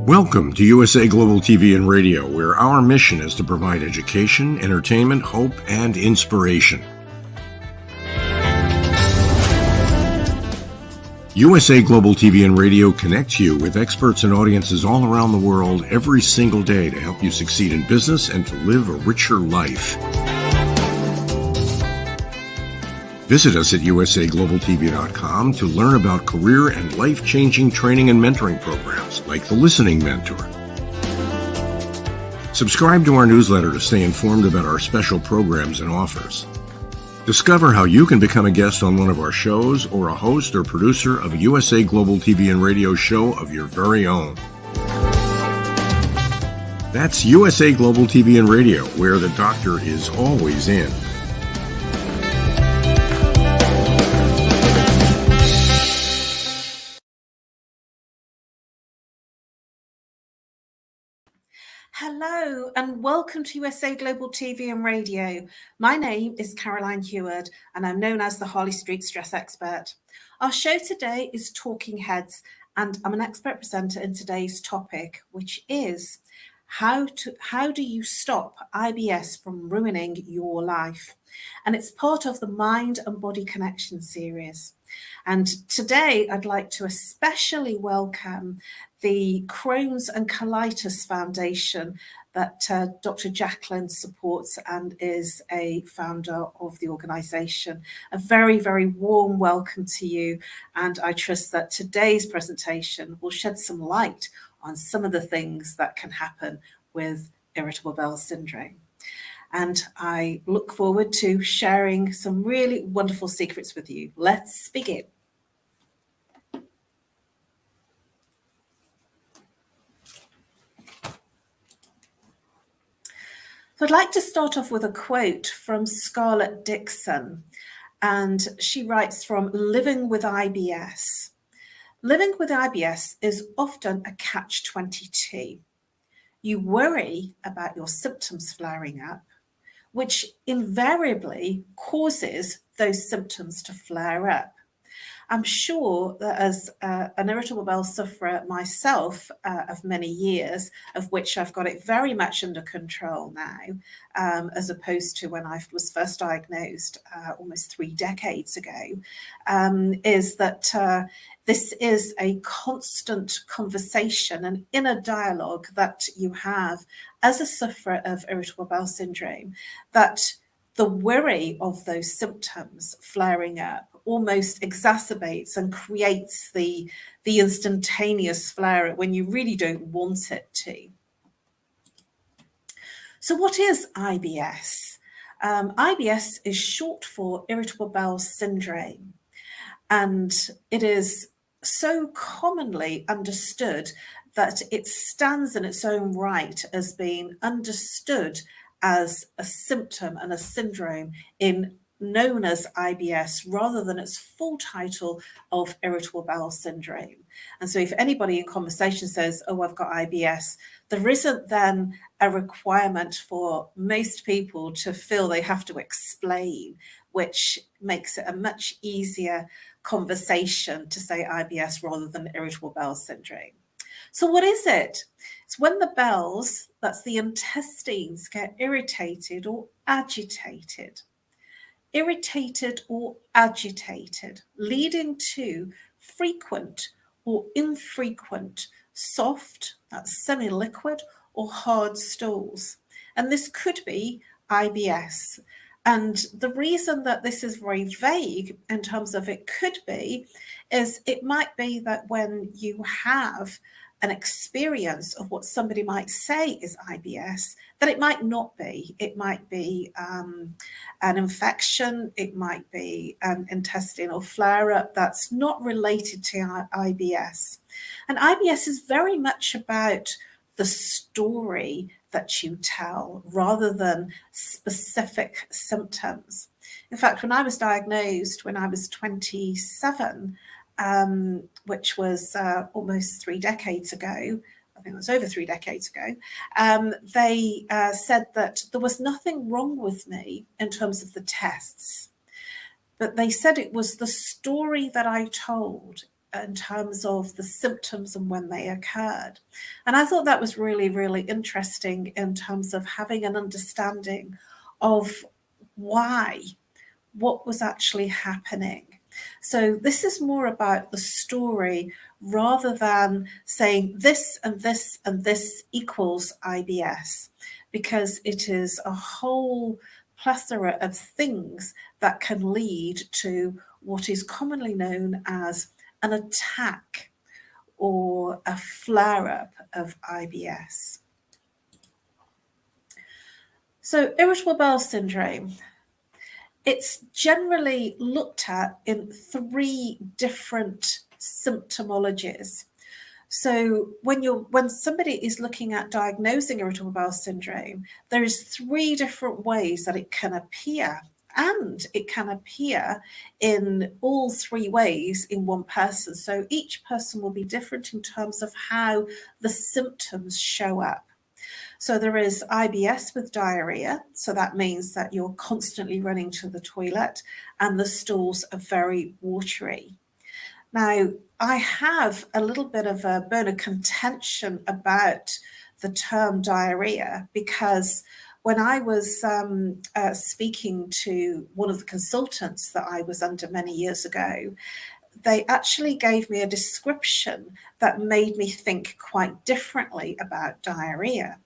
Welcome to USA Global TV and Radio, where our mission is to provide education, entertainment, hope, and inspiration. USA Global TV and Radio connects you with experts and audiences all around the world every single day to help you succeed in business and to live a richer life. Visit us at usaglobaltv.com to learn about career and life-changing training and mentoring programs like the Listening Mentor. Subscribe to our newsletter to stay informed about our special programs and offers. Discover how you can become a guest on one of our shows or a host or producer of a USA Global TV and Radio show of your very own. That's USA Global TV and Radio, where the doctor is always in. Hello and welcome to USA Global TV and Radio. My name is Caroline Heward and I'm known as the Harley Street Stress Expert. Our show today is Talking Heads and I'm an expert presenter in today's topic, which is how do you stop IBS from ruining your life? And it's part of the Mind and Body Connection series. And today I'd like to especially welcome the Crohn's and Colitis Foundation that Dr. Jacqueline supports and is a founder of the organisation. A very, very warm welcome to you. And I trust that today's presentation will shed some light on some of the things that can happen with irritable bowel syndrome. And I look forward to sharing some really wonderful secrets with you. Let's begin. So I'd like to start off with a quote from Scarlett Dixon, and she writes from Living with IBS. Living with IBS is often a catch-22. You worry about your symptoms flaring up, which invariably causes those symptoms to flare up. I'm sure that as an irritable bowel sufferer myself of many years, of which I've got it very much under control now, as opposed to when I was first diagnosed almost 3 decades ago, is that this is a constant conversation, an inner dialogue that you have as a sufferer of irritable bowel syndrome, that the worry of those symptoms flaring up almost exacerbates and creates the instantaneous flare when you really don't want it to. So what is IBS? IBS is short for irritable bowel syndrome, and it is so commonly understood that it stands in its own right as being understood as a symptom and a syndrome known as IBS rather than its full title of irritable bowel syndrome. And so if anybody in conversation says, oh, I've got IBS, there isn't then a requirement for most people to feel they have to explain, which makes it a much easier conversation to say IBS rather than irritable bowel syndrome. So what is it? It's when the bowels, that's the intestines, get irritated or agitated. Irritated or agitated, leading to frequent or infrequent soft, that's semi-liquid, or hard stools. And this could be IBS. And the reason that this is very vague in terms of it could be, is it might be that when you have an experience of what somebody might say is IBS, that it might not be. It might be an infection, it might be an intestinal flare-up that's not related to IBS. And IBS is very much about the story that you tell rather than specific symptoms. In fact, when I was diagnosed when I was 27, which was almost 3 decades ago, I think it was over 3 decades ago, they said that there was nothing wrong with me in terms of the tests, but they said it was the story that I told in terms of the symptoms and when they occurred. And I thought that was really, really interesting in terms of having an understanding of why, what was actually happening. So this is more about the story rather than saying this and this and this equals IBS, because it is a whole plethora of things that can lead to what is commonly known as an attack or a flare-up of IBS. So irritable bowel syndrome, it's generally looked at in 3 different symptomologies. So when somebody is looking at diagnosing irritable bowel syndrome, there is 3 different ways that it can appear, and it can appear in all 3 ways in one person. So each person will be different in terms of how the symptoms show up. So there is IBS with diarrhea. So that means that you're constantly running to the toilet and the stools are very watery. Now, I have a little bit of a bone of contention about the term diarrhea, because when I was speaking to one of the consultants that I was under many years ago, they actually gave me a description that made me think quite differently about diarrhea.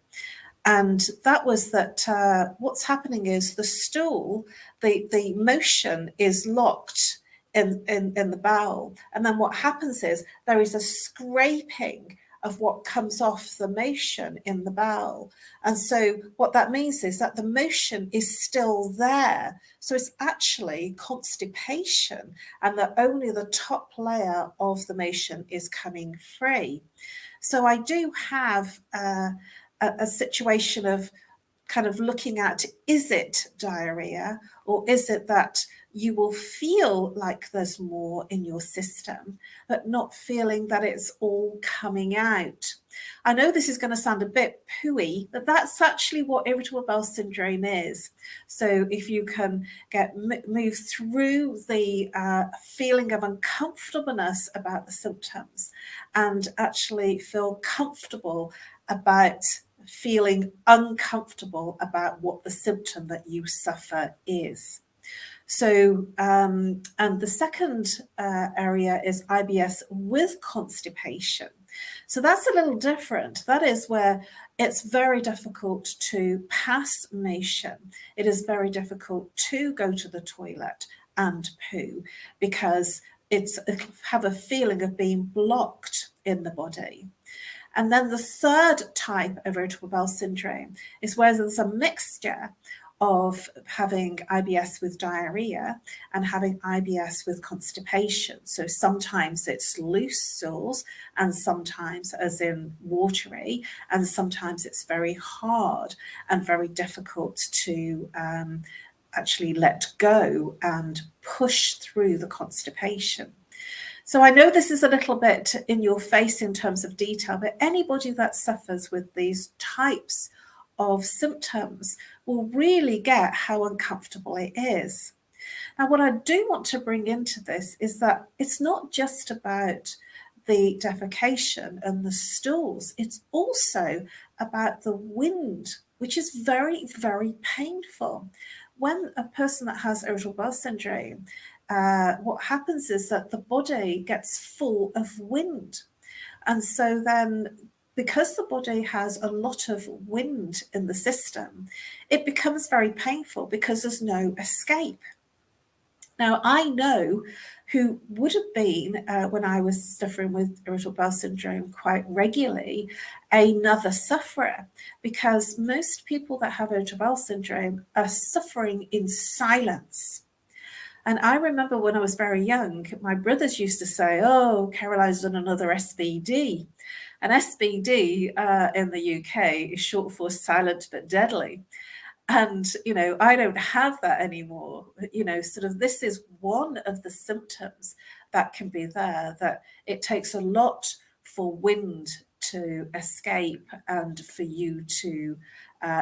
And that was that what's happening is the stool, the motion is locked in the bowel. And then what happens is there is a scraping of what comes off the motion in the bowel. And so what that means is that the motion is still there. So it's actually constipation, and that only the top layer of the motion is coming free. So I do have a situation of kind of looking at, is it diarrhea, or is it that you will feel like there's more in your system, but not feeling that it's all coming out? I know this is going to sound a bit pooey, but that's actually what irritable bowel syndrome is. So if you can move through the feeling of uncomfortableness about the symptoms and actually feel comfortable about feeling uncomfortable about what the symptom that you suffer is. So, and the second area is IBS with constipation. So that's a little different. That is where it's very difficult to pass motion. It is very difficult to go to the toilet and poo, because it'll have a feeling of being blocked in the body. And then the third type of irritable bowel syndrome is where there's a mixture of having IBS with diarrhea and having IBS with constipation. So sometimes it's loose stools, and sometimes as in watery, and sometimes it's very hard and very difficult to actually let go and push through the constipation. So I know this is a little bit in your face in terms of detail, but anybody that suffers with these types of symptoms will really get how uncomfortable it is. Now, what I do want to bring into this is that it's not just about the defecation and the stools, it's also about the wind, which is very, very painful. When a person that has irritable bowel syndrome, what happens is that the body gets full of wind. And so then, because the body has a lot of wind in the system, it becomes very painful because there's no escape. Now, I know who would have been, when I was suffering with irritable bowel syndrome quite regularly, another sufferer, because most people that have irritable bowel syndrome are suffering in silence. And I remember when I was very young, my brothers used to say, oh, Caroline's done another SBD. And SBD in the UK is short for silent but deadly. And, I don't have that anymore. Sort of this is one of the symptoms that can be there, that it takes a lot for wind to escape and for you to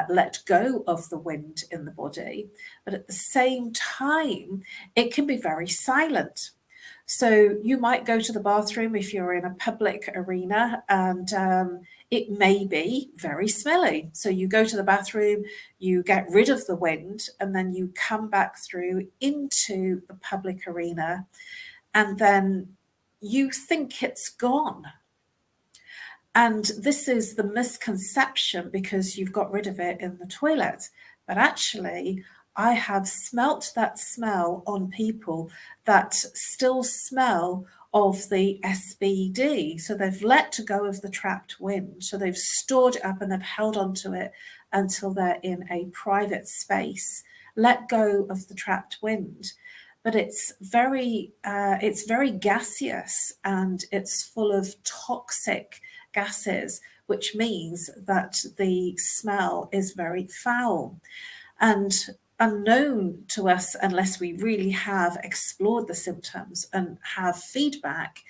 let go of the wind in the body. But at the same time, it can be very silent. So you might go to the bathroom if you're in a public arena, and it may be very smelly. So you go to the bathroom, you get rid of the wind, and then you come back through into the public arena, and then you think it's gone. And this is the misconception because you've got rid of it in the toilet. But actually, I have smelt that smell on people that still smell of the SBD. So they've let go of the trapped wind. So they've stored it up and they've held onto it until they're in a private space, let go of the trapped wind. But it's very gaseous, and it's full of toxic gases, which means that the smell is very foul. And unknown to us, unless we really have explored the symptoms and have feedback,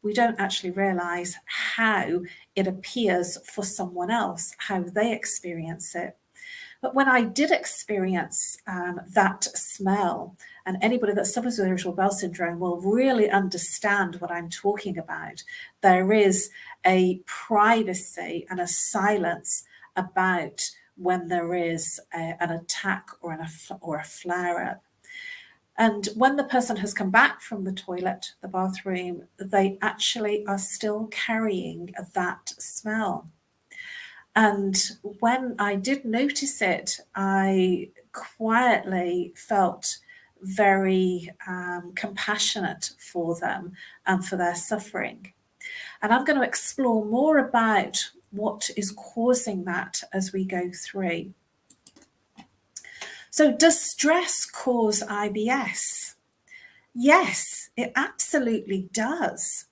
we don't actually realize how it appears for someone else, how they experience it. But when I did experience that smell, and anybody that suffers with irritable bowel syndrome will really understand what I'm talking about. There is a privacy and a silence about when there is an attack or a flare-up. And when the person has come back from the toilet, the bathroom, they actually are still carrying that smell. And when I did notice it, I quietly felt very compassionate for them and for their suffering. And I'm going to explore more about what is causing that as we go through. So does stress cause IBS? Yes, it absolutely does.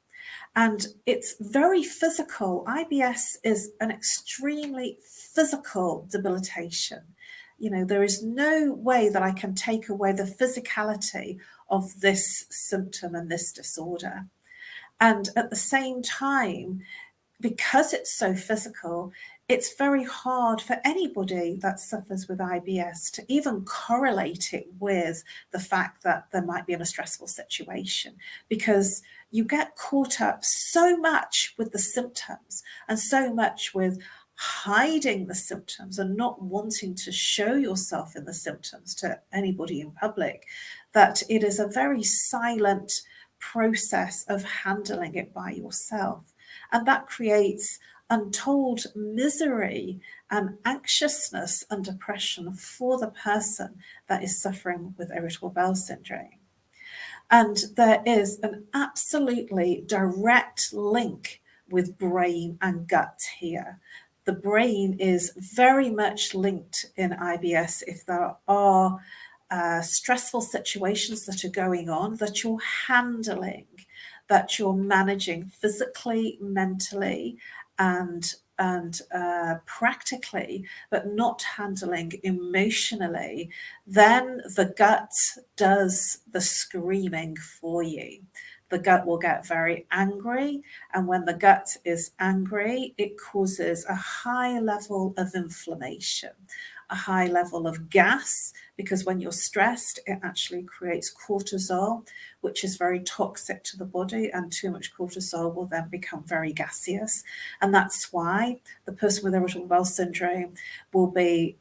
And it's very physical. IBS is an extremely physical debilitation. You know, there is no way that I can take away the physicality of this symptom and this disorder. And at the same time, because it's so physical, it's very hard for anybody that suffers with IBS to even correlate it with the fact that there might be in a stressful situation, because you get caught up so much with the symptoms and so much with hiding the symptoms and not wanting to show yourself in the symptoms to anybody in public, that it is a very silent process of handling it by yourself. And that creates untold misery and anxiousness and depression for the person that is suffering with irritable bowel syndrome. And there is an absolutely direct link with brain and gut here. The brain is very much linked in IBS if there are stressful situations that are going on, that you're handling, that you're managing physically, mentally, and practically, but not handling emotionally, then the gut does the screaming for you. The gut will get very angry, and when the gut is angry, it causes a high level of inflammation, a high level of gas, because when you're stressed, it actually creates cortisol, which is very toxic to the body, and too much cortisol will then become very gaseous. And that's why the person with irritable bowel syndrome will be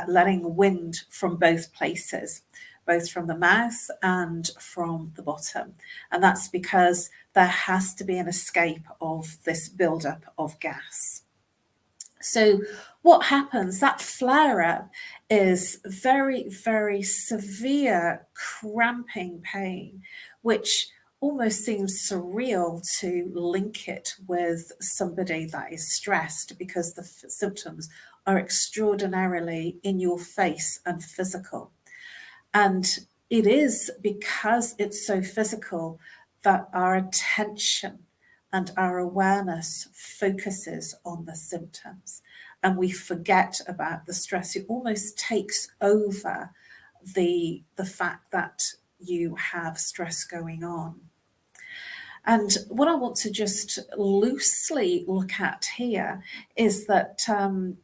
letting wind from both places, both from the mouth and from the bottom. And that's because there has to be an escape of this buildup of gas. So what happens, that flare-up is very, very severe cramping pain, which almost seems surreal to link it with somebody that is stressed, because the symptoms are extraordinarily in your face and physical. And it is because it's so physical that our attention and our awareness focuses on the symptoms, and we forget about the stress. It almost takes over the fact that you have stress going on. And what I want to just loosely look at here is that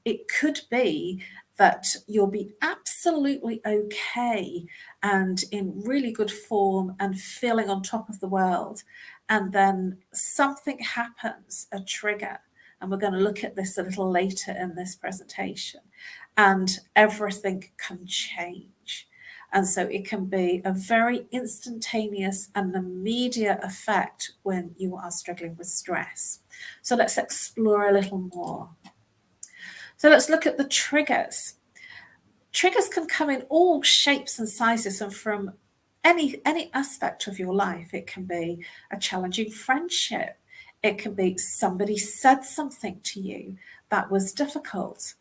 it could be that you'll be absolutely okay and in really good form and feeling on top of the world. And then something happens, a trigger, and we're going to look at this a little later in this presentation, and everything can change. And so it can be a very instantaneous and immediate effect when you are struggling with stress. So let's explore a little more. So let's look at the triggers. Triggers can come in all shapes and sizes and from any aspect of your life. It can be a challenging friendship. It can be somebody said something to you that was difficult.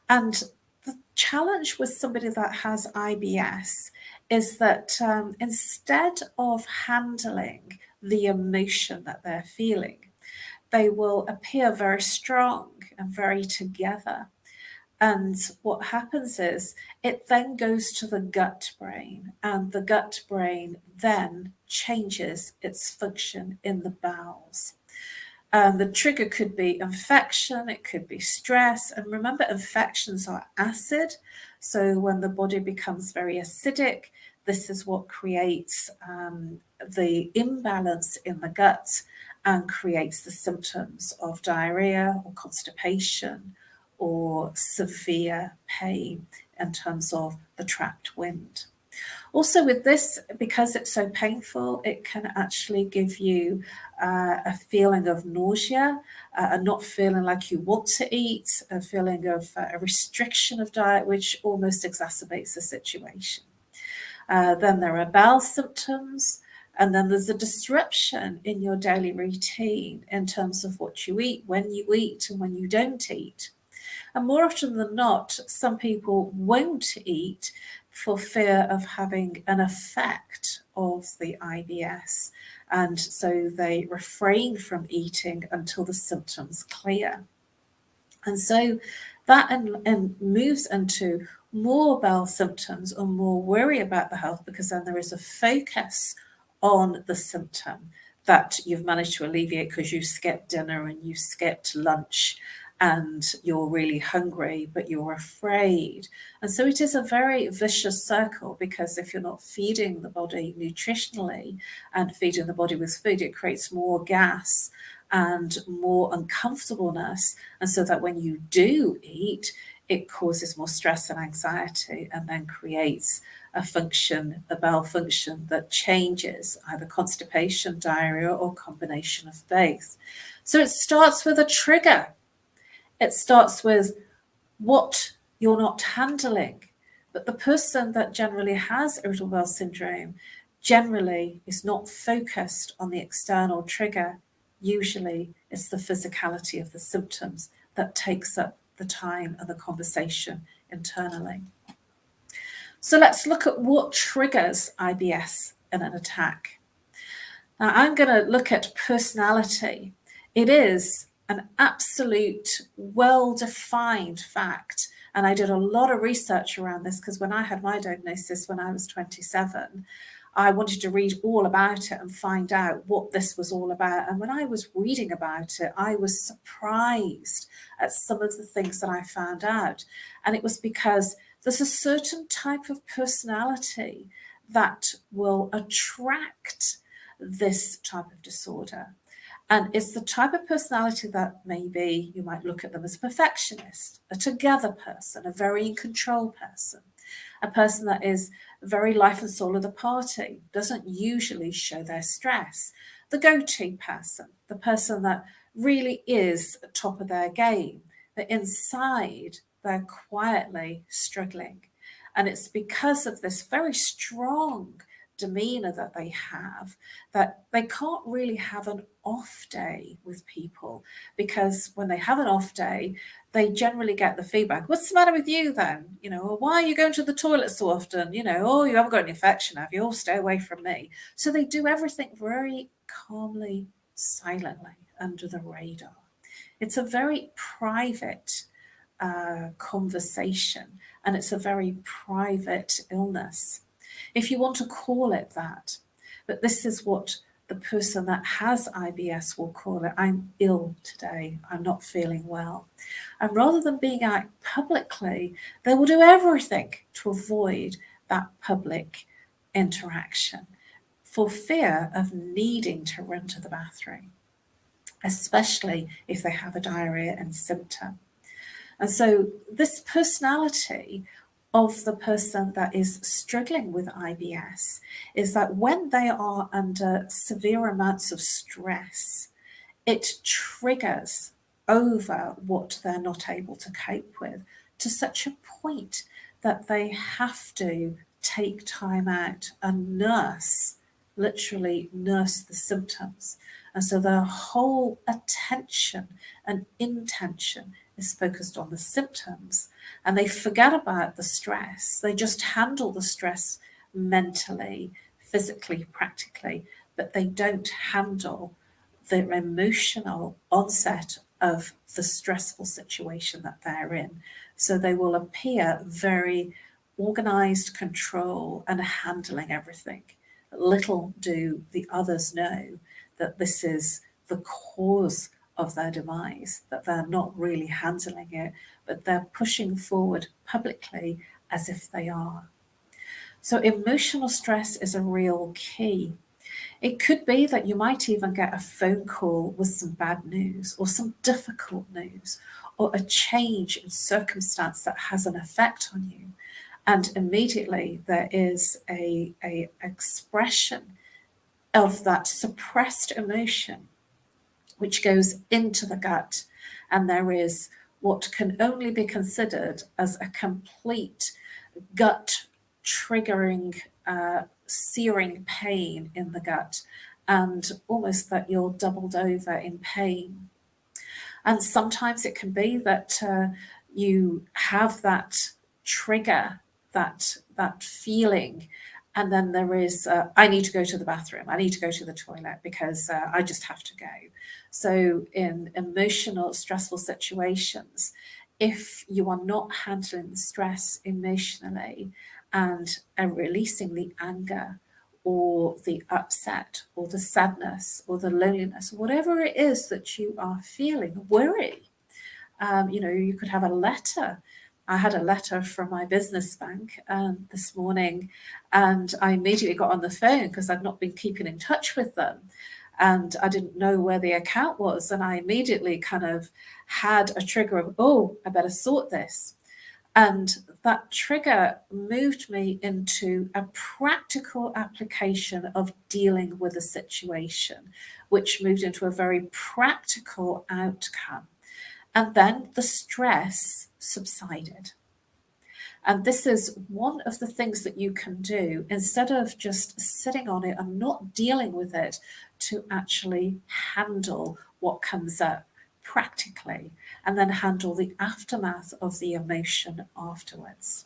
And the challenge with somebody that has IBS is that instead of handling the emotion that they're feeling, they will appear very strong and very together. And what happens is it then goes to the gut brain, and the gut brain then changes its function in the bowels. The trigger could be infection, it could be stress. And remember, infections are acid. So when the body becomes very acidic, this is what creates the imbalance in the gut and creates the symptoms of diarrhea or constipation or severe pain in terms of the trapped wind. Also with this, because it's so painful, it can actually give you a feeling of nausea, and not feeling like you want to eat, a feeling of a restriction of diet, which almost exacerbates the situation. Then there are bowel symptoms, and then there's a disruption in your daily routine in terms of what you eat, when you eat, and when you don't eat. And more often than not, some people won't eat for fear of having an effect of the IBS. And so they refrain from eating until the symptoms clear. And so that and moves into more bowel symptoms or more worry about the health, because then there is a focus on the symptom that you've managed to alleviate because you skipped dinner and you skipped lunch and you're really hungry, but you're afraid. And so it is a very vicious circle, because if you're not feeding the body nutritionally and feeding the body with food, it creates more gas and more uncomfortableness. And so that when you do eat, it causes more stress and anxiety, and then creates a function, a bowel function that changes, either constipation, diarrhea, or combination of both. So it starts with a trigger. It starts with what you're not handling. But the person that generally has irritable bowel syndrome generally is not focused on the external trigger. Usually it's the physicality of the symptoms that takes up the time and the conversation internally. So let's look at what triggers IBS in an attack. Now I'm going to look at personality. It is an absolute well-defined fact. And I did a lot of research around this, because when I had my diagnosis when I was 27, I wanted to read all about it and find out what this was all about. And when I was reading about it, I was surprised at some of the things that I found out. And it was because there's a certain type of personality that will attract this type of disorder. And it's the type of personality that maybe you might look at them as a perfectionist, a together person, a very in control person, a person that is very life and soul of the party, doesn't usually show their stress, the go-to person, the person that really is top of their game, but inside they're quietly struggling. And it's because of this very strong demeanor that they have that they can't really have an off day with people, because when they have an off day, they generally get the feedback, what's the matter with you then? Or why are you going to the toilet so often? Oh, you haven't got an infection, have you? Oh, stay away from me. So they do everything very calmly, silently, under the radar. It's a very private conversation, and it's a very private illness, if you want to call it that. But this is what the person that has IBS will call it, I'm ill today, I'm not feeling well. And rather than being out publicly, they will do everything to avoid that public interaction for fear of needing to run to the bathroom, especially if they have a diarrhea and symptom. And so this personality of the person that is struggling with IBS is that when they are under severe amounts of stress, it triggers over what they're not able to cope with to such a point that they have to take time out and literally nurse the symptoms. And so their whole attention and intention is focused on the symptoms, and they forget about the stress. They just handle the stress mentally, physically, practically, but they don't handle the emotional onset of the stressful situation that they're in. So they will appear very organized, control, and handling everything. Little do the others know that this is the cause of their demise, that they're not really handling it, but they're pushing forward publicly as if they are. So emotional stress is a real key. It could be that you might even get a phone call with some bad news or some difficult news or a change in circumstance that has an effect on you. And immediately there is a expression of that suppressed emotion which goes into the gut, and there is what can only be considered as a complete gut triggering, searing pain in the gut, and almost that you're doubled over in pain. And sometimes it can be that you have that trigger, that feeling, and then there is, I need to go to the bathroom, I need to go to the toilet because I just have to go. So in emotional, stressful situations, if you are not handling the stress emotionally and releasing the anger or the upset or the sadness or the loneliness, whatever it is that you are feeling, worry, you could have a letter. I had a letter from my business bank this morning, and I immediately got on the phone because I'd not been keeping in touch with them. And I didn't know where the account was. And I immediately kind of had a trigger of, oh, I better sort this. And that trigger moved me into a practical application of dealing with a situation, which moved into a very practical outcome. And then the stress subsided. And this is one of the things that you can do instead of just sitting on it and not dealing with it, to actually handle what comes up practically and then handle the aftermath of the emotion afterwards.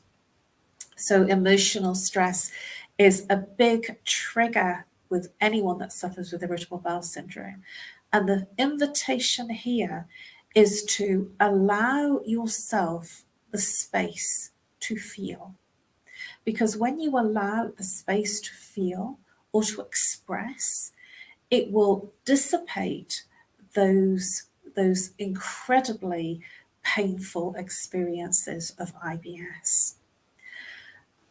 So emotional stress is a big trigger with anyone that suffers with irritable bowel syndrome. And the invitation here is to allow yourself the space to feel. Because when you allow the space to feel or to express, it will dissipate those incredibly painful experiences of IBS.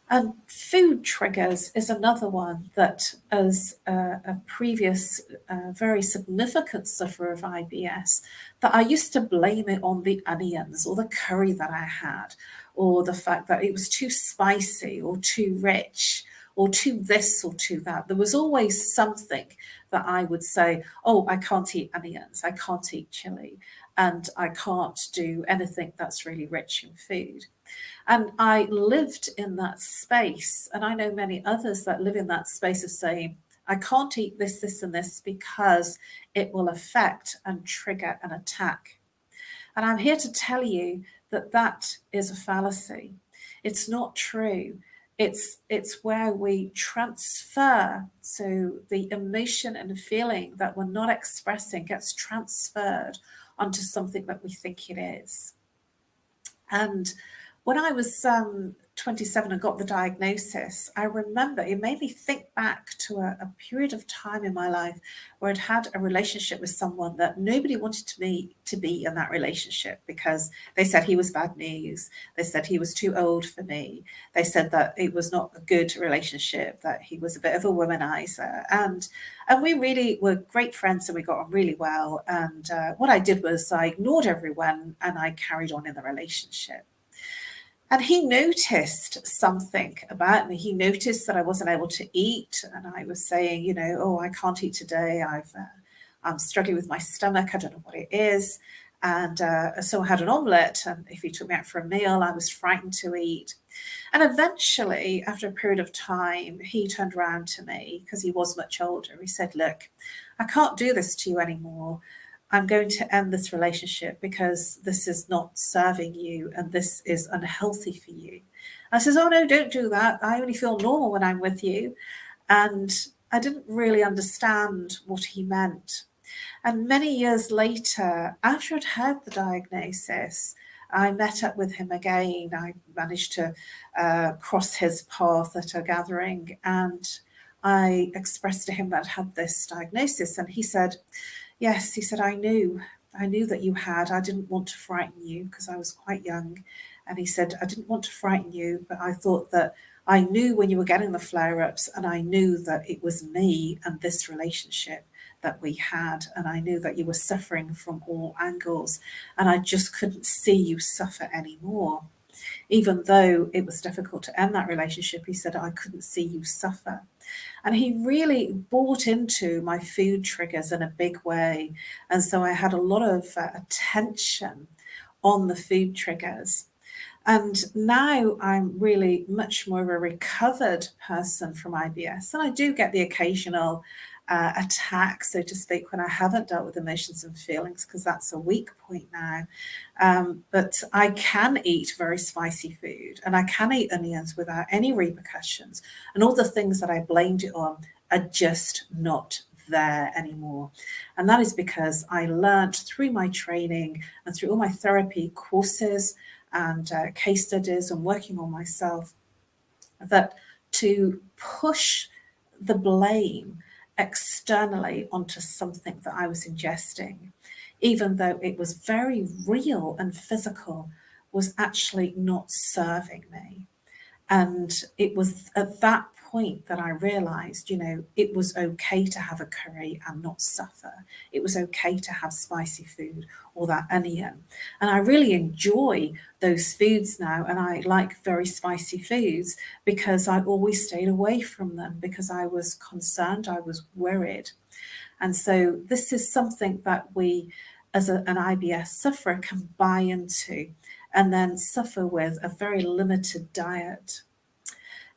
And food triggers is another one that, as a previous very significant sufferer of IBS, that I used to blame it on the onions or the curry that I had, or the fact that it was too spicy or too rich or too this or too that. There was always something that I would say, oh, I can't eat onions, I can't eat chili, and I can't do anything that's really rich in food. And I lived in that space, and I know many others that live in that space of saying, I can't eat this, this, and this because it will affect and trigger an attack. And I'm here to tell you that that is a fallacy. It's not true. It's where we transfer, so the emotion and feeling that we're not expressing gets transferred onto something that we think it is. And When I was 27 and got the diagnosis, I remember it made me think back to a period of time in my life where I'd had a relationship with someone that nobody wanted me to be in that relationship, because they said he was bad news. They said he was too old for me. They said that it was not a good relationship, that he was a bit of a womanizer. And we really were great friends, and we got on really well. And what I did was I ignored everyone and I carried on in the relationship. And he noticed something about me. He noticed that I wasn't able to eat. And I was saying, you know, oh, I can't eat today. I'm struggling with my stomach. I don't know what it is. And so I had an omelette. And if he took me out for a meal, I was frightened to eat. And eventually, after a period of time, he turned around to me, because he was much older. He said, look, I can't do this to you anymore. I'm going to end this relationship because this is not serving you and this is unhealthy for you. I says, oh, no, don't do that. I only feel normal when I'm with you. And I didn't really understand what he meant. And many years later, after I'd had the diagnosis, I met up with him again. I managed to cross his path at a gathering, and I expressed to him that I'd had this diagnosis. And he said, yes, he said, I knew that you had. I didn't want to frighten you because I was quite young. And he said, I didn't want to frighten you, but I thought that I knew when you were getting the flare-ups, and I knew that it was me and this relationship that we had. And I knew that you were suffering from all angles, and I just couldn't see you suffer anymore. Even though it was difficult to end that relationship, he said, I couldn't see you suffer. And he really bought into my food triggers in a big way. And so I had a lot of attention on the food triggers. And now I'm really much more of a recovered person from IBS. And I do get the occasional attack, so to speak, when I haven't dealt with emotions and feelings, because that's a weak point now. But I can eat very spicy food, and I can eat onions without any repercussions. And all the things that I blamed it on are just not there anymore. And that is because I learned through my training and through all my therapy courses and case studies and working on myself, that to push the blame externally onto something that I was ingesting, even though it was very real and physical, was actually not serving me. And it was at that point that I realized, you know, it was okay to have a curry and not suffer. It was okay to have spicy food or that onion. And I really enjoy those foods now. And I like very spicy foods because I always stayed away from them because I was concerned, I was worried. And so this is something that we, as an IBS sufferer, can buy into and then suffer with a very limited diet.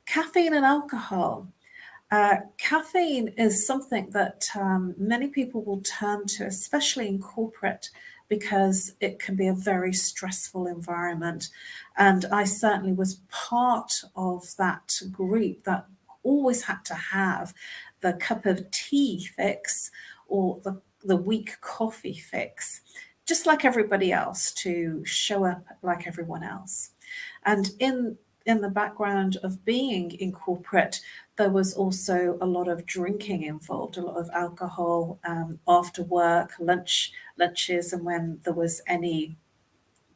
Caffeine and alcohol. Caffeine is something that many people will turn to, especially in corporate, because it can be a very stressful environment. And I certainly was part of that group that always had to have the cup of tea fix or the weak coffee fix, just like everybody else, to show up like everyone else. And in the background of being in corporate, there was also a lot of drinking involved, a lot of alcohol after work, lunches, and when there was any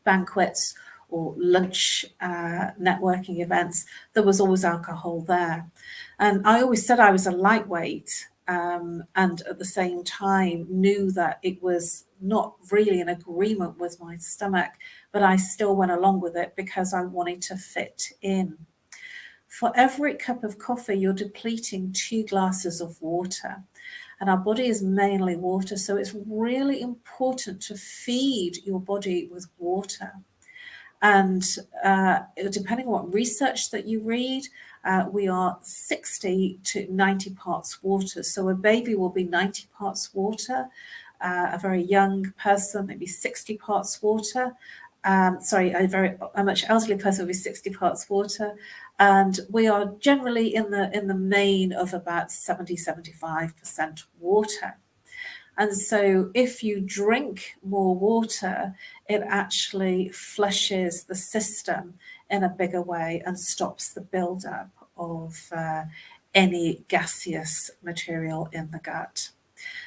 banquets or lunch networking events, there was always alcohol there. And I always said I was a lightweight, and at the same time knew that it was not really in agreement with my stomach, but I still went along with it because I wanted to fit in. For every cup of coffee, you're depleting 2 glasses of water. And our body is mainly water, so it's really important to feed your body with water. And depending on what research that you read, we are 60 to 90 parts water. So a baby will be 90 parts water. A very young person, maybe 60 parts water. A much elderly person will be 60 parts water. And we are generally in the main of about 70-75% water. And so if you drink more water, it actually flushes the system in a bigger way and stops the buildup of any gaseous material in the gut.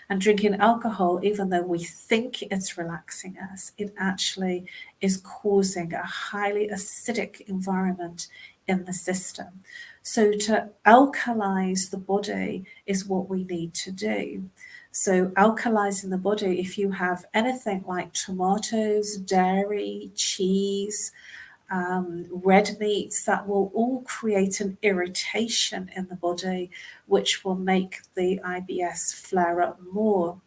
And drinking alcohol, even though we think it's relaxing us, it actually is causing a highly acidic environment in the system. So to alkalize the body is what we need to do. So alkalizing the body, if you have anything like tomatoes, dairy, cheese, red meats, that will all create an irritation in the body, which will make the IBS flare up more.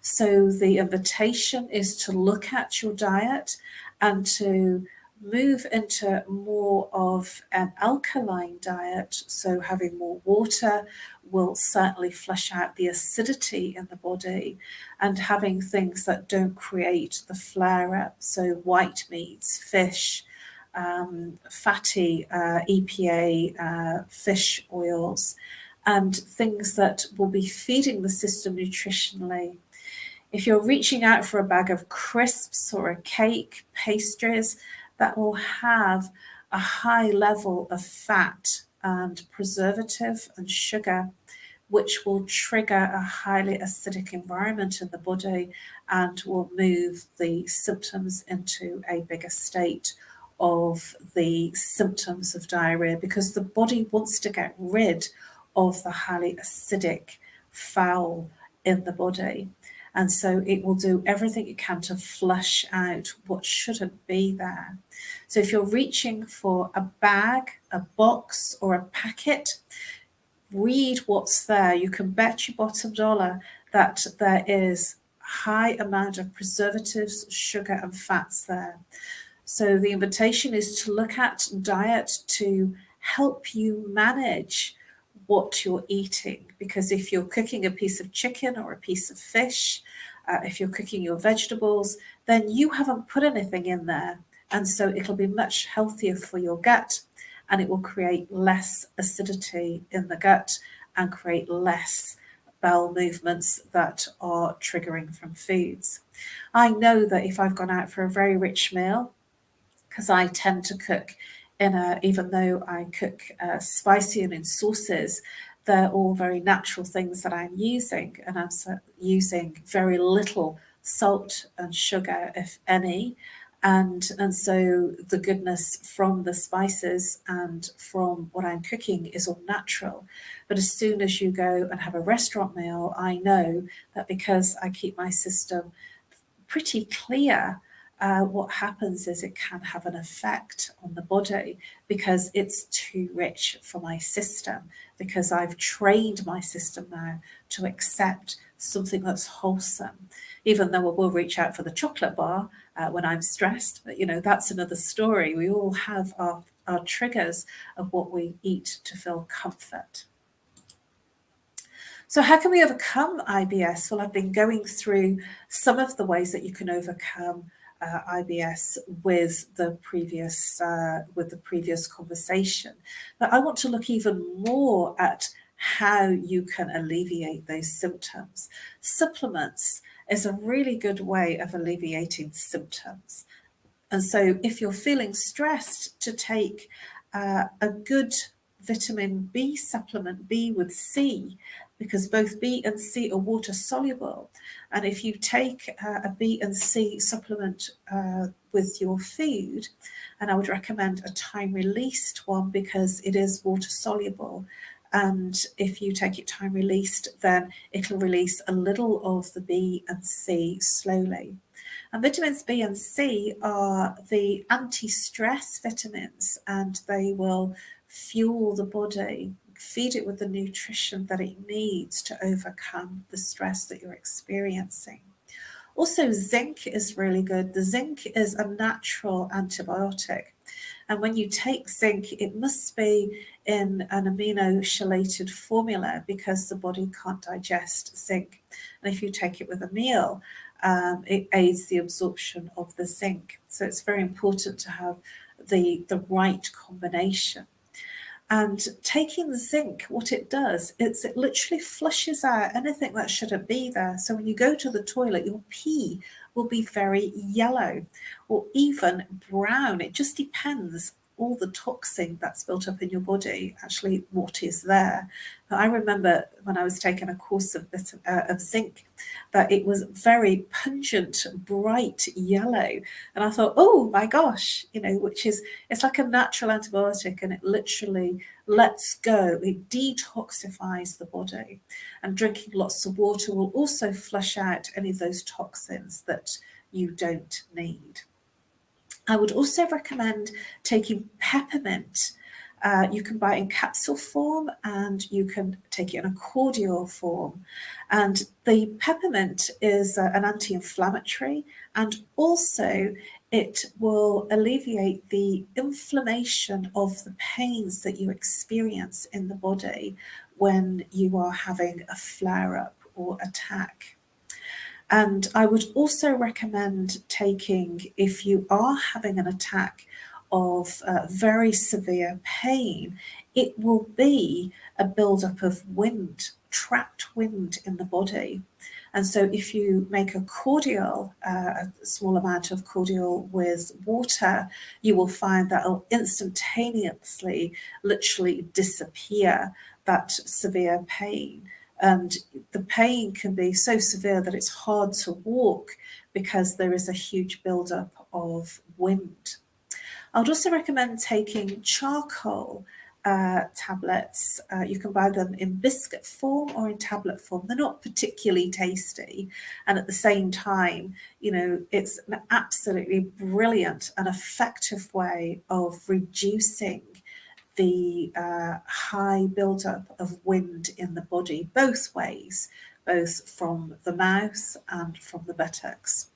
So the invitation is to look at your diet and to move into more of an alkaline diet. So having more water will certainly flush out the acidity in the body, and having things that don't create the flare up. So white meats, fish, fatty EPA fish oils, and things that will be feeding the system nutritionally. If you're reaching out for a bag of crisps or a cake, pastries, that will have a high level of fat and preservative and sugar, which will trigger a highly acidic environment in the body and will move the symptoms into a bigger state of the symptoms of diarrhea, because the body wants to get rid of the highly acidic foul in the body. And so it will do everything it can to flush out what shouldn't be there. So if you're reaching for a bag, a box, or a packet, read what's there. You can bet your bottom dollar that there is a high amount of preservatives, sugar, and fats there. So the invitation is to look at diet to help you manage what you're eating, because if you're cooking a piece of chicken or a piece of fish, if you're cooking your vegetables, then you haven't put anything in there, and so it'll be much healthier for your gut, and it will create less acidity in the gut and create less bowel movements that are triggering from foods. I know that if I've gone out for a very rich meal, because I tend to cook even though I cook spicy and in sauces, they're all very natural things that I'm using, and I'm using very little salt and sugar, if any, and so the goodness from the spices and from what I'm cooking is all natural. But as soon as you go and have a restaurant meal, I know that because I keep my system pretty clear, what happens is it can have an effect on the body because it's too rich for my system, because I've trained my system now to accept something that's wholesome, even though I will reach out for the chocolate bar when I'm stressed. But, that's another story. We all have our triggers of what we eat to feel comfort. So how can we overcome IBS? Well, I've been going through some of the ways that you can overcome IBS with the previous conversation, but I want to look even more at how you can alleviate those symptoms. Supplements is a really good way of alleviating symptoms, and so if you're feeling stressed, to take a good vitamin B supplement, B with C, because both B and C are water soluble. And if you take a B and C supplement with your food, and I would recommend a time released one because it is water soluble. And if you take it time released, then it'll release a little of the B and C slowly. And vitamins B and C are the anti-stress vitamins, and they will fuel the body, feed it with the nutrition that it needs to overcome the stress that you're experiencing. Also, zinc is really good. The zinc is a natural antibiotic. And when you take zinc, it must be in an amino-chelated formula because the body can't digest zinc. And if you take it with a meal, it aids the absorption of the zinc. So it's very important to have the right combination. And taking the zinc, what it does is it literally flushes out anything that shouldn't be there. So when you go to the toilet, your pee will be very yellow or even brown. It just depends all the toxin that's built up in your body, actually what is there. I remember when I was taking a course of zinc, that it was very pungent, bright yellow. And I thought, oh my gosh, it's like a natural antibiotic, and it literally lets go, it detoxifies the body. And drinking lots of water will also flush out any of those toxins that you don't need. I would also recommend taking peppermint. You can buy it in capsule form, and you can take it in a cordial form. And the peppermint is an anti-inflammatory, and also it will alleviate the inflammation of the pains that you experience in the body when you are having a flare-up or attack. And I would also recommend taking, if you are having an attack of very severe pain, it will be a buildup of wind, trapped wind in the body. And so if you make a cordial, a small amount of cordial with water, you will find that it'll instantaneously, literally disappear that severe pain. And the pain can be so severe that it's hard to walk because there is a huge buildup of wind. I would also recommend taking charcoal tablets. You can buy them in biscuit form or in tablet form. They're not particularly tasty. And at the same time, it's an absolutely brilliant and effective way of reducing the high buildup of wind in the body, both ways, both from the mouth and from the buttocks.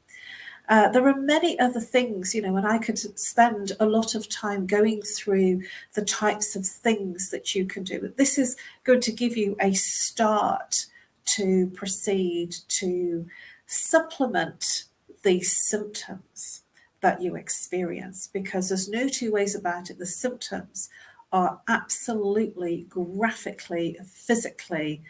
There are many other things, and I could spend a lot of time going through the types of things that you can do. But this is going to give you a start to proceed to supplement the symptoms that you experience, because there's no two ways about it. The symptoms are absolutely graphically, physically,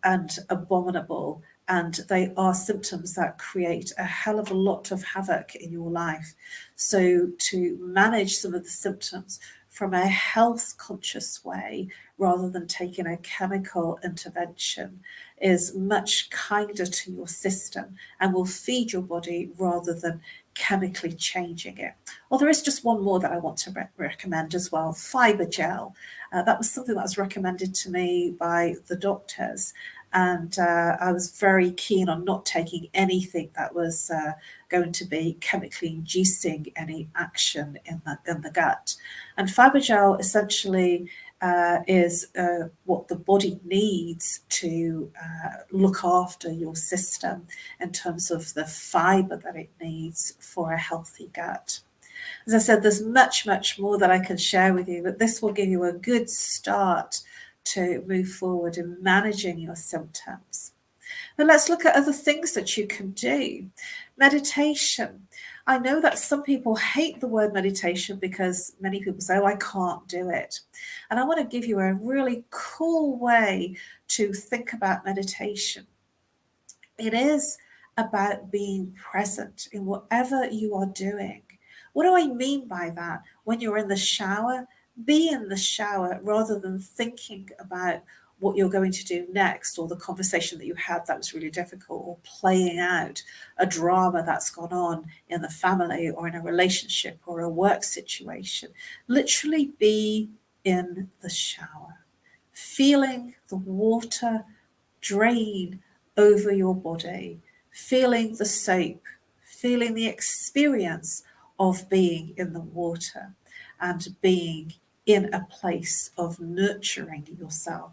and abominable. And they are symptoms that create a hell of a lot of havoc in your life. So to manage some of the symptoms from a health conscious way, rather than taking a chemical intervention, is much kinder to your system and will feed your body rather than chemically changing it. Well, there is just one more that I want to recommend as well, fiber gel. That was something that was recommended to me by the doctors. And I was very keen on not taking anything that was going to be chemically inducing any action in the gut. And fiber gel essentially is what the body needs to look after your system in terms of the fiber that it needs for a healthy gut. As I said, there's much, much more that I can share with you, but this will give you a good start to move forward in managing your symptoms. Now let's look at other things that you can do. Meditation. I know that some people hate the word meditation because many people say, oh, I can't do it. And I want to give you a really cool way to think about meditation. It is about being present in whatever you are doing. What do I mean by that? When you're in the shower, be in the shower rather than thinking about what you're going to do next, or the conversation that you had that was really difficult, or playing out a drama that's gone on in the family or in a relationship or a work situation. Literally be in the shower, feeling the water drain over your body, feeling the soap, feeling the experience of being in the water and being in a place of nurturing yourself.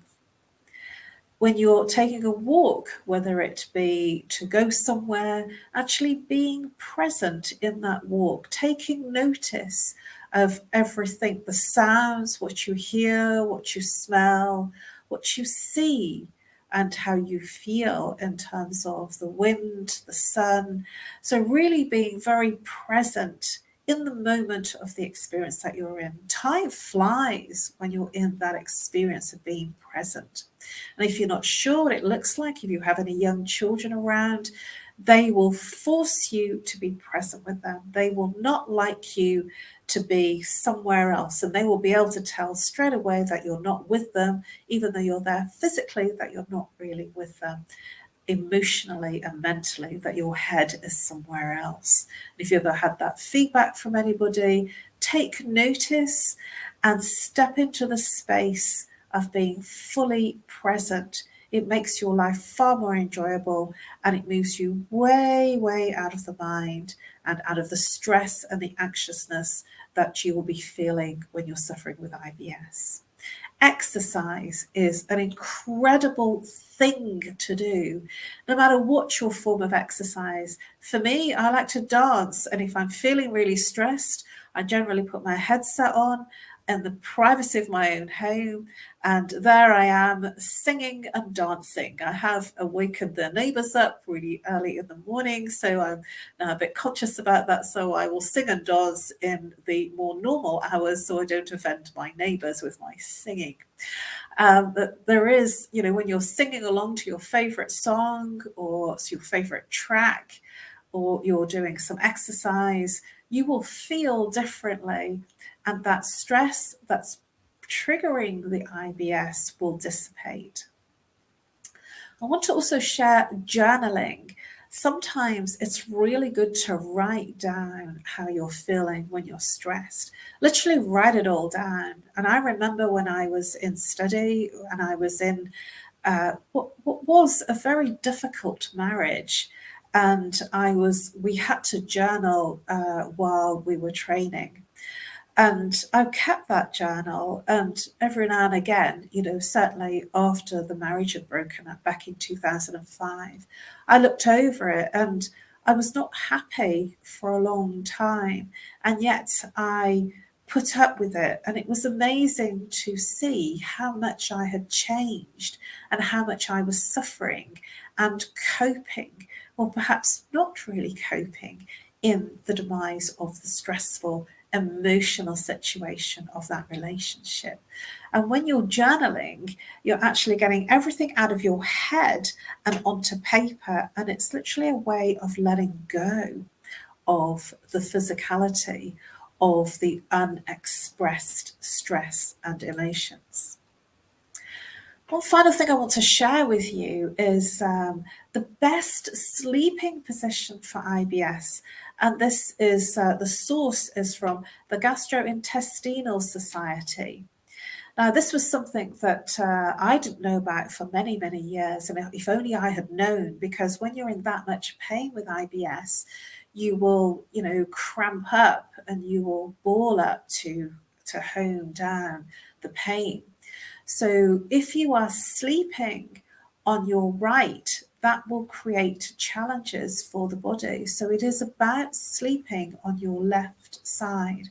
When you're taking a walk, whether it be to go somewhere, actually being present in that walk, taking notice of everything, the sounds, what you hear, what you smell, what you see, and how you feel in terms of the wind, the sun. So really being very present in the moment of the experience that you're in. Time flies when you're in that experience of being present. And if you're not sure what it looks like, if you have any young children around, they will force you to be present with them. They will not like you to be somewhere else, and they will be able to tell straight away that you're not with them, even though you're there physically, that you're not really with them emotionally and mentally, that your head is somewhere else. If you've ever had that feedback from anybody, take notice and step into the space of being fully present. It makes your life far more enjoyable, and it moves you way, way out of the mind and out of the stress and the anxiousness that you will be feeling when you're suffering with IBS. Exercise is an incredible thing to do, no matter what your form of exercise. For me, I like to dance, and if I'm feeling really stressed, I generally put my headset on in the privacy of my own home, and there I am singing and dancing. I have awakened the neighbours up really early in the morning, so I'm now a bit conscious about that, so I will sing and dance in the more normal hours so I don't offend my neighbours with my singing. But there is, when you're singing along to your favourite song or your favourite track, or you're doing some exercise, you will feel differently, and that stress that's triggering the IBS will dissipate. I want to also share journaling. Sometimes it's really good to write down how you're feeling when you're stressed. Literally write it all down. And I remember when I was in study and I was in what was a very difficult marriage, and we had to journal while we were training. And I kept that journal, and every now and again, certainly after the marriage had broken up back in 2005, I looked over it and I was not happy for a long time. And yet I put up with it. And it was amazing to see how much I had changed and how much I was suffering and coping, or perhaps not really coping, in the demise of the stressful emotional situation of that relationship. And when you're journaling, you're actually getting everything out of your head and onto paper, and it's literally a way of letting go of the physicality of the unexpressed stress and emotions. One final thing I want to share with you is the best sleeping position for IBS. And this is the source is from the Gastrointestinal Society. Now, this was something that I didn't know about for many, many years. And if only I had known, because when you're in that much pain with IBS, you will, cramp up and you will ball up to hone down the pain. So if you are sleeping on your right, that will create challenges for the body. So it is about sleeping on your left side.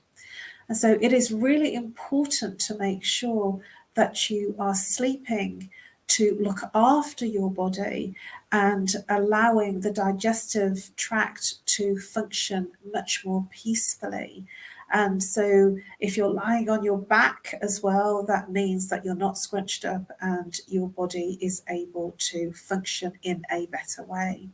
And so it is really important to make sure that you are sleeping to look after your body and allowing the digestive tract to function much more peacefully. And so if you're lying on your back as well, that means that you're not scrunched up and your body is able to function in a better way.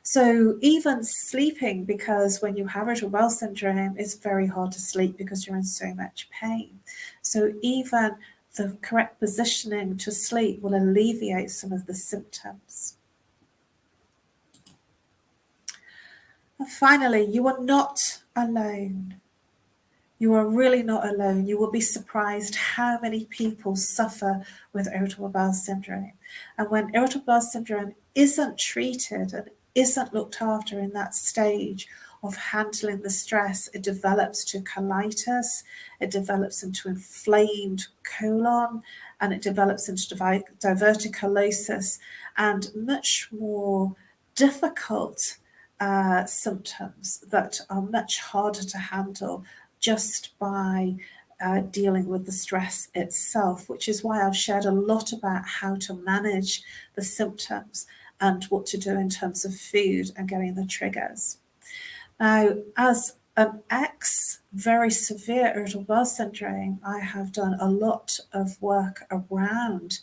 So even sleeping, because when you have irritable bowel syndrome, it's very hard to sleep because you're in so much pain. So even the correct positioning to sleep will alleviate some of the symptoms. And finally, you are not alone. You are really not alone. You will be surprised how many people suffer with irritable bowel syndrome. And when irritable bowel syndrome isn't treated and isn't looked after in that stage of handling the stress, it develops to colitis, it develops into inflamed colon, and it develops into diverticulosis and much more difficult symptoms that are much harder to handle just by dealing with the stress itself, which is why I've shared a lot about how to manage the symptoms and what to do in terms of food and getting the triggers. Now, as an very severe irritable bowel syndrome, I have done a lot of work around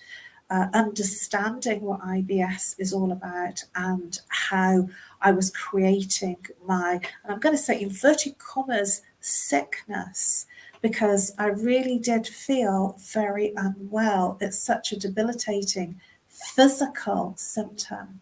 understanding what IBS is all about and how I was creating my, and I'm going to say inverted commas, sickness, because I really did feel very unwell. It's such a debilitating physical symptom.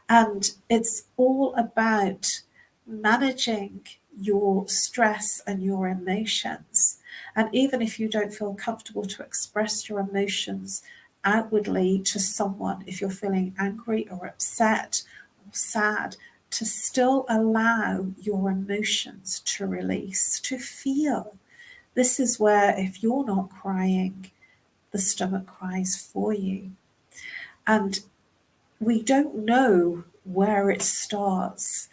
And it's all about managing your stress and your emotions. And even if you don't feel comfortable to express your emotions outwardly to someone, if you're feeling angry or upset or sad, to still allow your emotions to release, to feel. This is where, if you're not crying, the stomach cries for you. And we don't know where it starts.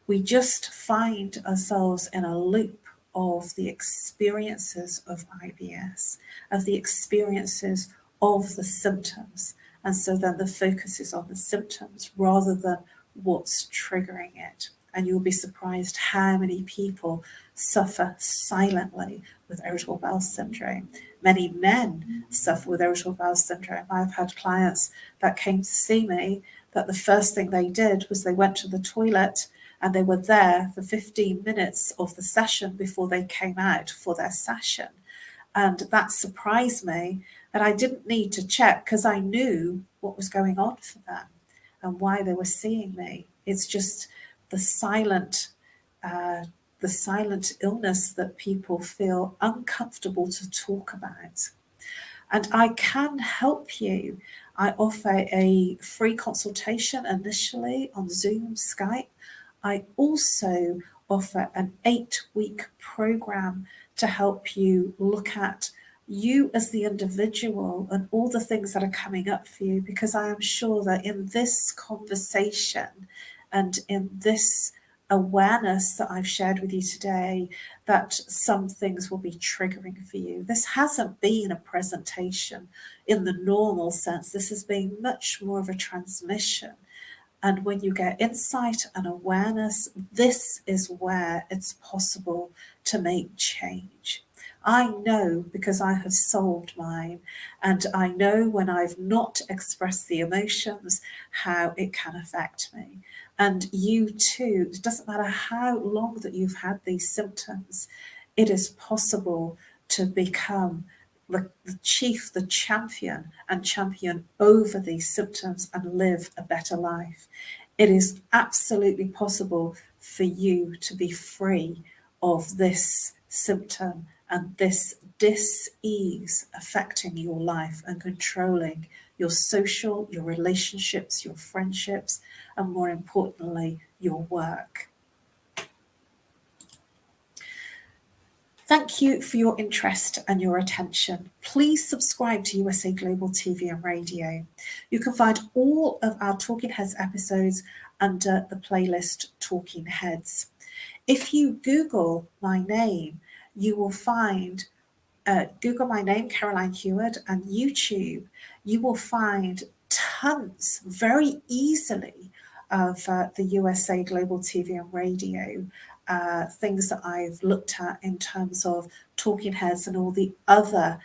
We just find ourselves in a loop of the experiences of IBS, of the experiences of the symptoms. And so then the focus is on the symptoms rather than what's triggering it. And you'll be surprised how many people suffer silently with irritable bowel syndrome. Many men suffer with irritable bowel syndrome. I've had clients that came to see me that the first thing they did was they went to the toilet and they were there for 15 minutes of the session before they came out for their session. And that surprised me, that I didn't need to check because I knew what was going on for them and why they were seeing me. It's just the silent illness that people feel uncomfortable to talk about. And I can help you. I offer a free consultation initially on Zoom, Skype. I also offer an 8-week program to help you look at you as the individual and all the things that are coming up for you, because I am sure that in this conversation and in this awareness that I've shared with you today, that some things will be triggering for you. This hasn't been a presentation in the normal sense. This has been much more of a transmission. And when you get insight and awareness, this is where it's possible to make change. I know because I have solved mine, and I know when I've not expressed the emotions, how it can affect me. And you too, it doesn't matter how long that you've had these symptoms, it is possible to become the chief, the champion, and champion over these symptoms and live a better life. It is absolutely possible for you to be free of this symptom and this dis-ease affecting your life and controlling your social, your relationships, your friendships, and more importantly, your work. Thank you for your interest and your attention. Please subscribe to USA Global TV and Radio. You can find all of our Talking Heads episodes under the playlist Talking Heads. If you Google my name, you will find, Google my name, Caroline Heward, and YouTube, you will find tons very easily of the USA Global TV and Radio, things that I've looked at in terms of Talking Heads and all the other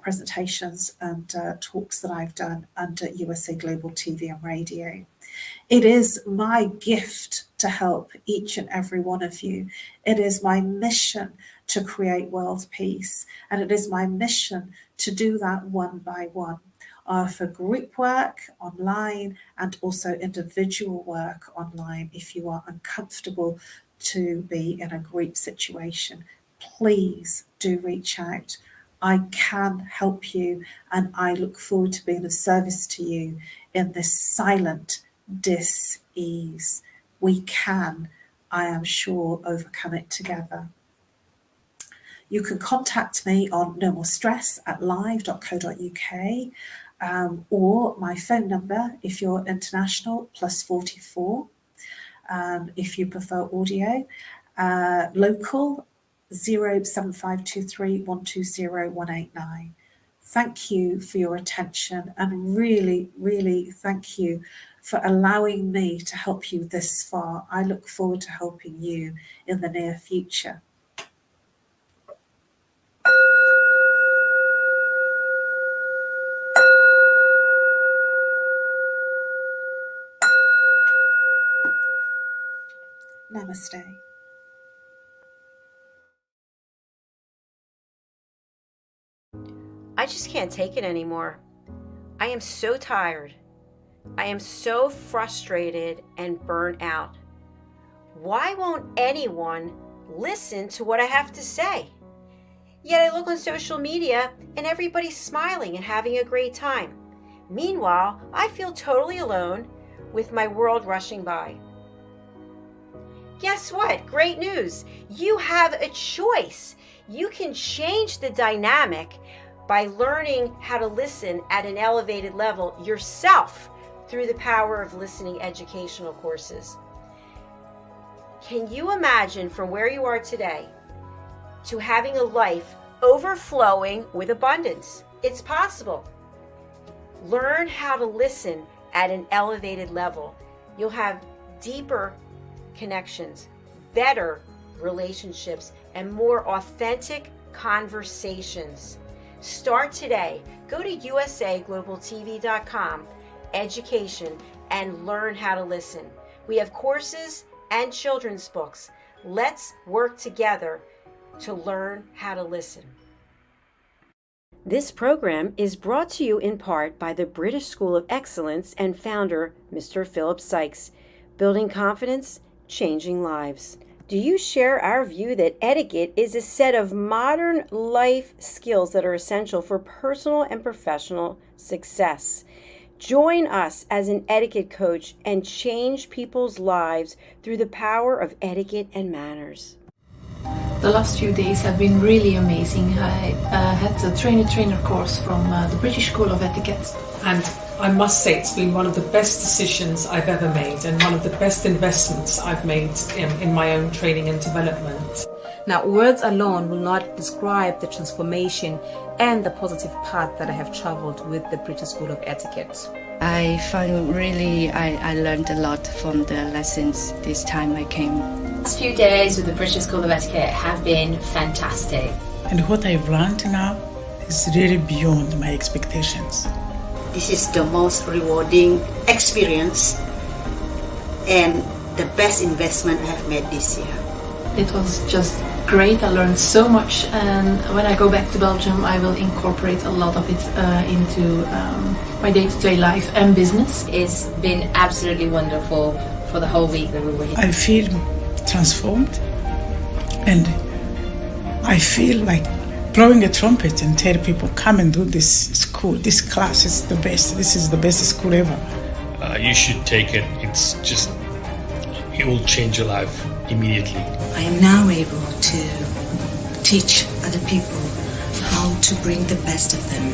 presentations and talks that I've done under USA Global TV and Radio. It is my gift to help each and every one of you. It is my mission to create world peace, and it is my mission to do that one by one. I offer group work online and also individual work online if you are uncomfortable to be in a group situation. Please do reach out. I can help you, and I look forward to being of service to you in this silent dis-ease. We can, I am sure, overcome it together. You can contact me on nomorestress@live.co.uk, or my phone number, if you're international, +44. If you prefer audio, local 07523 120 189. Thank you for your attention, and really, really thank you for allowing me to help you this far. I look forward to helping you in the near future. Namaste. I just can't take it anymore. I am so tired. I am so frustrated and burnt out. Why won't anyone listen to what I have to say? Yet I look on social media and everybody's smiling and having a great time. Meanwhile, I feel totally alone with my world rushing by. Guess what? Great news. You have a choice. You can change the dynamic by learning how to listen at an elevated level yourself through the power of listening educational courses. Can you imagine from where you are today to having a life overflowing with abundance? It's possible. Learn how to listen at an elevated level. You'll have deeper connections, better relationships, and more authentic conversations. Start today. Go to usaglobaltv.com, education, and learn how to listen. We have courses and children's books. Let's work together to learn how to listen. This program is brought to you in part by the British School of Excellence and founder, Mr. Philip Sykes, building confidence, changing lives. Do you share our view that etiquette is a set of modern life skills that are essential for personal and professional success? Join us as an etiquette coach and change people's lives through the power of etiquette and manners. The last few days have been really amazing. I had a trainer course from the British School of Etiquette. And I must say it's been one of the best decisions I've ever made and one of the best investments I've made in my own training and development. Now, words alone will not describe the transformation and the positive path that I have traveled with the British School of Etiquette. I find I learned a lot from the lessons this time I came. The last few days with the British School of Etiquette have been fantastic. And what I've learned now is really beyond my expectations. This is the most rewarding experience and the best investment I have made this year. It was just great. I learned so much, and when I go back to Belgium I will incorporate a lot of it into my day-to-day life and business. It's been absolutely wonderful for the whole week that we were here. I feel transformed, and I feel like blowing a trumpet and tell people, come and do this school. This class is the best. This is the best school ever. You should take it. It will change your life immediately. I am now able to teach other people how to bring the best of them.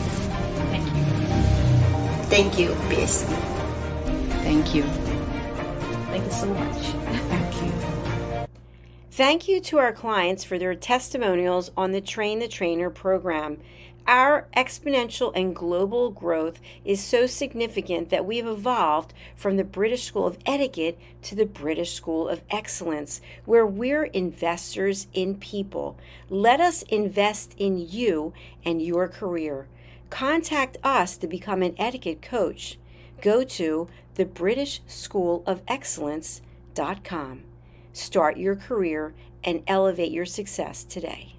Thank you. Thank you, BSC. Thank you. Thank you so much. Thank you. Thank you to our clients for their testimonials on the Train the Trainer program. Our exponential and global growth is so significant that we have evolved from the British School of Etiquette to the British School of Excellence, where we're investors in people. Let us invest in you and your career. Contact us to become an etiquette coach. Go to thebritishschoolofexcellence.com. Start your career and elevate your success today.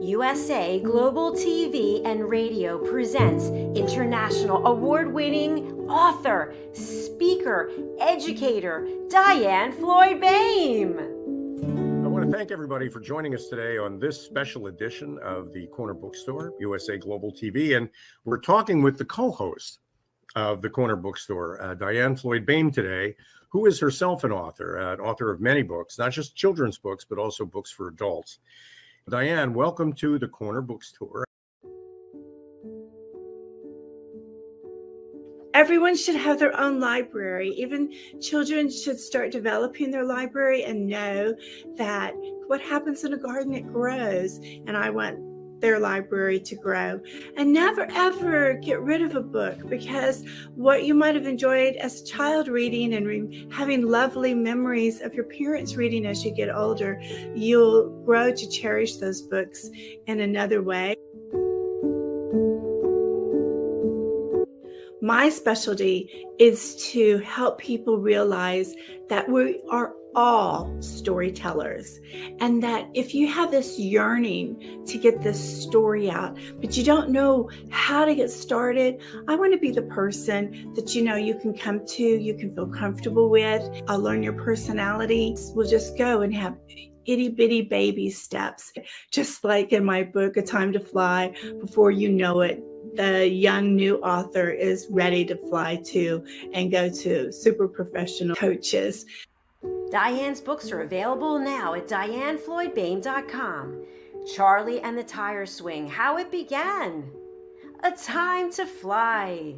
USA Global TV and Radio presents international award-winning author, speaker, educator, Diane Floyd-Boehm. I want to thank everybody for joining us today on this special edition of the Corner Bookstore, USA Global TV, and we're talking with the co-host of the Corner Bookstore, Diane Floyd-Boehm today, who is herself an author of many books, not just children's books, but also books for adults. Diane, welcome to the Corner Bookstore. Everyone should have their own library. Even children should start developing their library and know that what happens in a garden, it grows. And I want their library to grow. And never ever get rid of a book, because what you might have enjoyed as a child reading and having lovely memories of your parents reading as you get older, you'll grow to cherish those books in another way. My specialty is to help people realize that we are all storytellers, and that if you have this yearning to get this story out, but you don't know how to get started, I want to be the person that you can come to, you can feel comfortable with. I'll learn your personality. We'll just go and have itty bitty baby steps, just like in my book, A Time to Fly. Before you know it, the young new author is ready to fly to and go to super professional coaches. Diane's books are available now at dianefloydbain.com. Charlie and the Tire Swing, How It Began. A Time to Fly.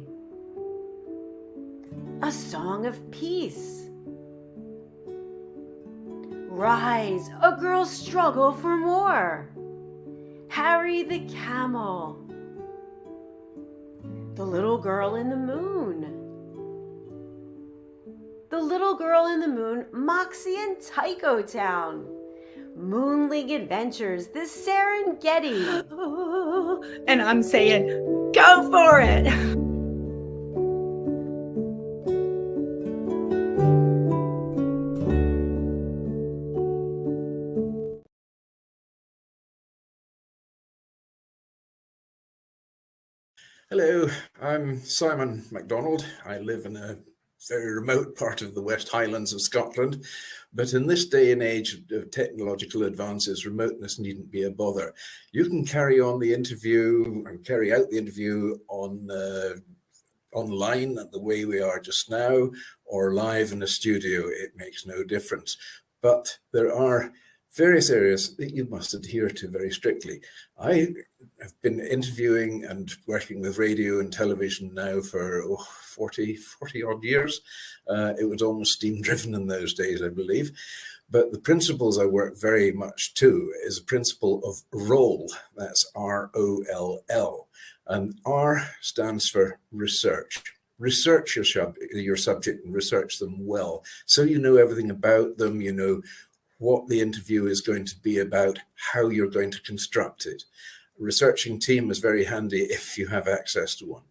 A Song of Peace. Rise, a Girl's Struggle for More. Harry the Camel. The Little Girl in the Moon. The Little Girl in the Moon, Moxie and Tycho Town. Moon League Adventures, The Serengeti. And I'm saying, go for it. Hello, I'm Simon MacDonald. I live in a very remote part of the West Highlands of Scotland, but in this day and age of technological advances, remoteness needn't be a bother. You can carry on the interview and carry out the interview on online the way we are just now, or live in a studio. It makes no difference. But there are various areas that you must adhere to very strictly. I have been interviewing and working with radio and television now for 40 odd years. It was almost steam driven in those days, I believe. But the principles I work very much to is a principle of roll. That's R-O-L-L. And R stands for research. Research your subject and research them well. So you know everything about them, you know what the interview is going to be about, how you're going to construct it. A researching team is very handy if you have access to one.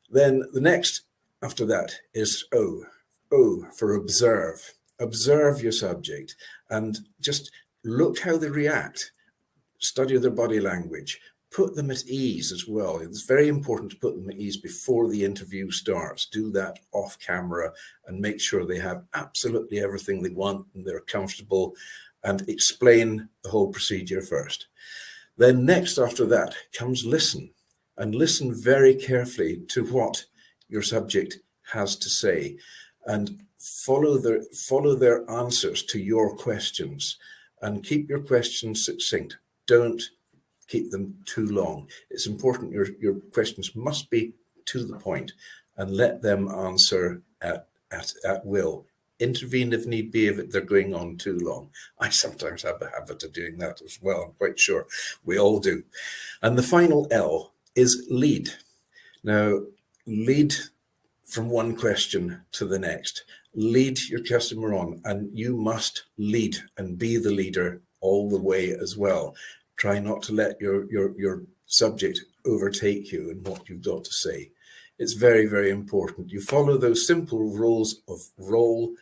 Then the next after that is O. O for observe. Observe your subject and just look how they react. Study their body language. Put them at ease as well. It's very important to put them at ease before the interview starts. Do that off camera and make sure they have absolutely everything they want and they're comfortable, and explain the whole procedure first. Then next after that comes listen, and listen very carefully to what your subject has to say, and follow their answers to your questions, and keep your questions succinct. Don't keep them too long. It's important your questions must be to the point, and let them answer at will. Intervene if need be if they're going on too long. I sometimes have a habit of doing that as well. I'm quite sure we all do. And the final L is lead. Now, lead from one question to the next. Lead your customer on, and you must lead and be the leader all the way as well. Try not to let your subject overtake you in what you've got to say. It's very, very important. You follow those simple rules of roll,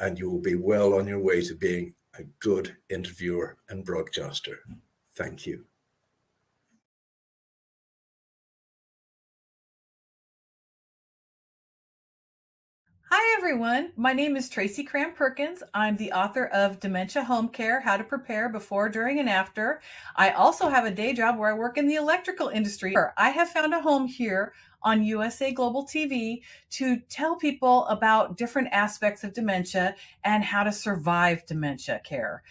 and you will be well on your way to being a good interviewer and broadcaster. Thank you. Hi, everyone. My name is Tracy Cram Perkins. I'm the author of Dementia Home Care, How to Prepare Before, During, and After. I also have a day job where I work in the electrical industry. I have found a home here on USA Global TV to tell people about different aspects of dementia and how to survive dementia care.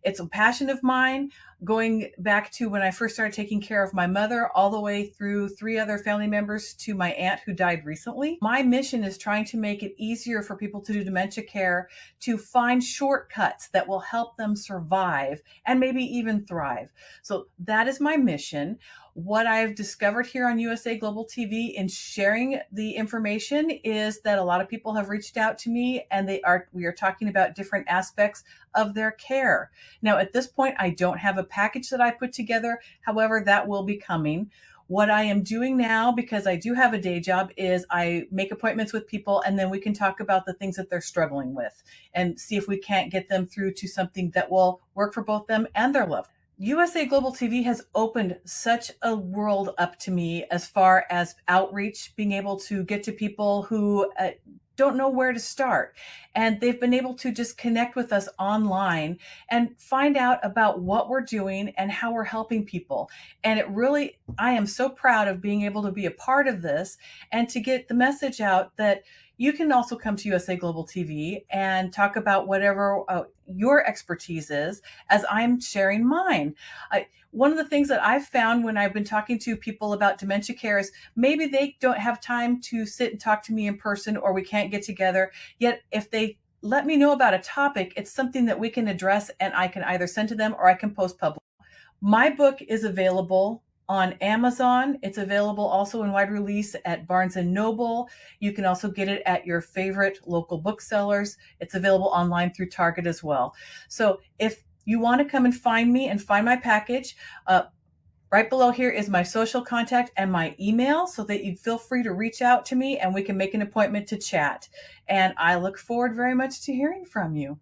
It's a passion of mine, going back to when I first started taking care of my mother, all the way through 3 other family members to my aunt who died recently. My mission is trying to make it easier for people to do dementia care, to find shortcuts that will help them survive and maybe even thrive. So that is my mission. What I've discovered here on USA Global TV in sharing the information is that a lot of people have reached out to me, and we are talking about different aspects of their care. Now, at this point, I don't have a package that I put together. However, that will be coming. What I am doing now, because I do have a day job, is I make appointments with people, and then we can talk about the things that they're struggling with and see if we can't get them through to something that will work for both them and their loved. USA Global TV has opened such a world up to me as far as outreach, being able to get to people who don't know where to start. And they've been able to just connect with us online and find out about what we're doing and how we're helping people. And it really, I am so proud of being able to be a part of this and to get the message out that you can also come to USA Global TV and talk about whatever your expertise is, as I'm sharing mine. One of the things that I've found when I've been talking to people about dementia care is maybe they don't have time to sit and talk to me in person, or we can't get together. Yet if they let me know about a topic, it's something that we can address, and I can either send to them or I can post public. My book is available on Amazon. It's available also in wide release at Barnes & Noble. You can also get it at your favorite local booksellers. It's available online through Target as well. So if you want to come and find me and find my package, right below here is my social contact and my email, so that you feel free to reach out to me and we can make an appointment to chat. And I look forward very much to hearing from you.